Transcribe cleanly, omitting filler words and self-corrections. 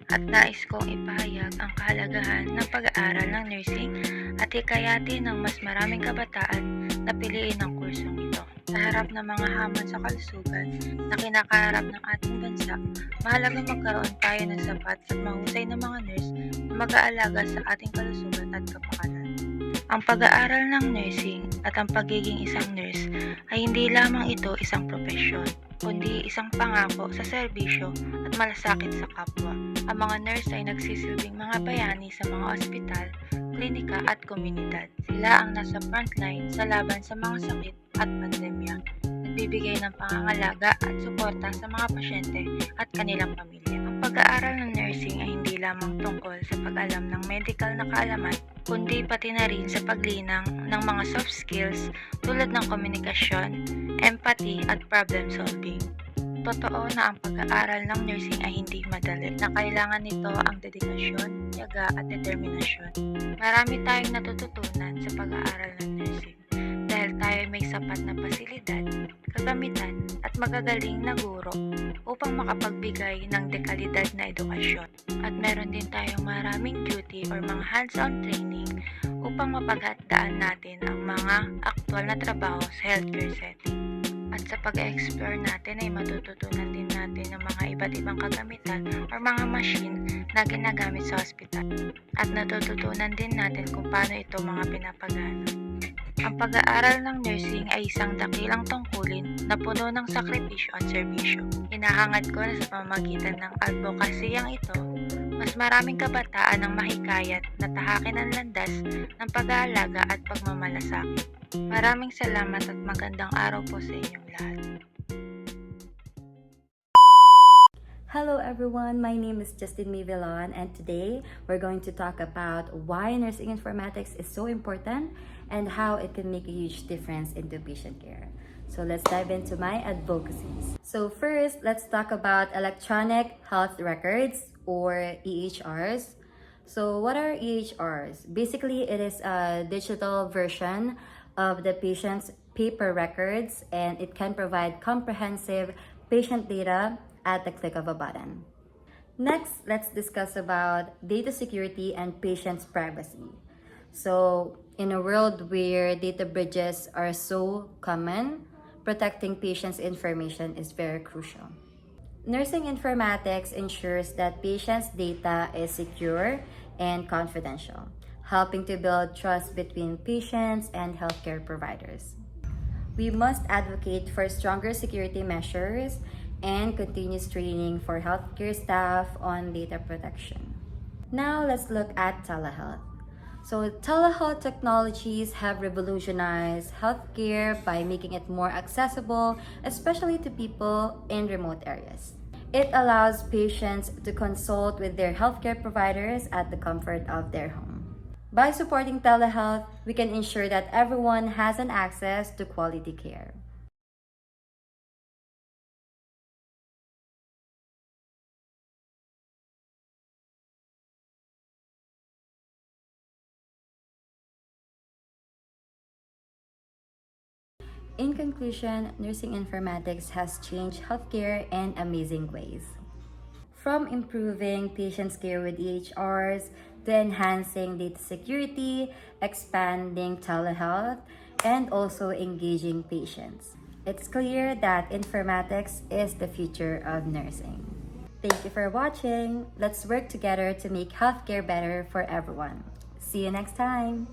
at nais kong ipahayag ang kahalagahan ng pag-aaral ng nursing at hikayatin ng mas maraming kabataan na piliin ang kursong ito. Sa harap ng mga hamon sa kalusugan na kinakaharap ng ating bansa, mahalagang magkaroon tayo ng sapat at mahusay na mga nurse na mag-aalaga sa ating kalusugan at kapakanan. Ang pag-aaral ng nursing at ang pagiging isang nurse ay hindi lamang ito isang propesyon, kundi isang pangako sa serbisyo at malasakit sa kapwa. Ang mga nurse ay nagsisilbing mga bayani sa mga ospital, klinika at komunidad. Sila ang nasa frontline sa laban sa mga sakit at pandemya. Nagbibigay ng pangangalaga at suporta sa mga pasyente at kanilang pamilya. Ang pag-aaral ng nursing ay hindi lamang tungkol sa pag-alam ng medical na kaalaman, kundi pati na rin sa paglinang ng mga soft skills tulad ng komunikasyon, empathy at problem solving. Totoo na ang pag-aaral ng nursing ay hindi madali, na kailangan nito ang dedikasyon, tiyaga at determinasyon. Marami tayong natututunan sa pag-aaral ng nursing dahil tayo may sapat na pasilidad, kagamitan at magagaling na guro upang makapagbigay ng dekalidad na edukasyon. At meron din tayong maraming duty or mga hands-on training upang mapaghandaan natin ang mga aktwal na trabaho sa healthcare setting. At sa pag-explore natin ay matututunan din natin ang mga iba't ibang kagamitan or mga machine na ginagamit sa ospital. At natututunan din natin kung paano ito mga pinapagana. Ang pag-aaral ng nursing ay isang dakilang tungkulin na puno ng sakripisyo at serbisyo. Hinahangad ko na sa pamamagitan ng advocacyang ito, mas maraming kabataan ang mahikayat na tahakin ang landas ng pag-aalaga at pagmamalasakit. Maraming salamat at magandang araw po sa inyong lahat. Hello everyone, my name is Justin May Villan, and today we're going to talk about why nursing informatics is so important and how it can make a huge difference into patient care. So let's dive into my advocacies. So first, let's talk about electronic health records or EHRs. So what are EHRs? Basically, it is a digital version of the patient's paper records, and it can provide comprehensive patient data at the click of a button. Next, let's discuss about data security and patient's privacy. So, in a world where data breaches are so common, protecting patients' information is very crucial. Nursing informatics ensures that patients' data is secure and confidential, helping to build trust between patients and healthcare providers. We must advocate for stronger security measures and continuous training for healthcare staff on data protection. Now let's look at telehealth. So telehealth technologies have revolutionized healthcare by making it more accessible, especially to people in remote areas. It allows patients to consult with their healthcare providers at the comfort of their home. By supporting telehealth, we can ensure that everyone has an access to quality care. In conclusion, nursing informatics has changed healthcare in amazing ways. From improving patients' care with EHRs to enhancing data security, expanding telehealth, and also engaging patients. It's clear that informatics is the future of nursing. Thank you for watching. Let's work together to make healthcare better for everyone. See you next time.